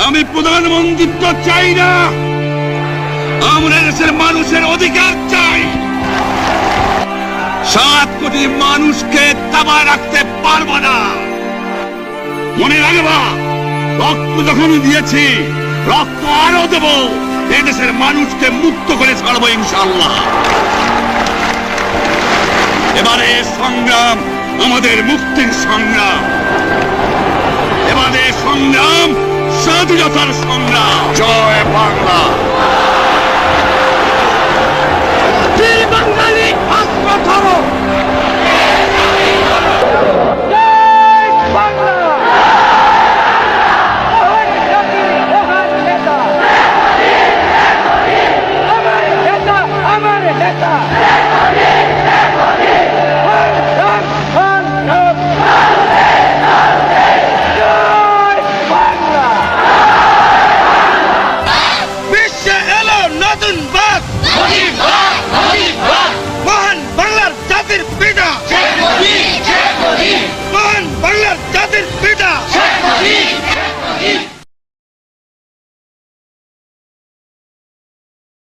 আমি প্রধানমন্ত্রিত্ব চাই না, আমরা দেশের মানুষের অধিকার চাই। 7 কোটি মানুষকে দাবায় রাখতে পারবো না। মনে রাখবা, রক্ত যখন দিয়েছি, রক্ত আরো দেব। এদেশের মানুষকে মুক্ত করে ছাড়বো ইনশাআল্লাহ। এবারে সংগ্রাম আমাদের মুক্তির সংগ্রাম, এবারে সংগ্রাম স্বাধীনতার সংগ্রাম। জয় বাংলা।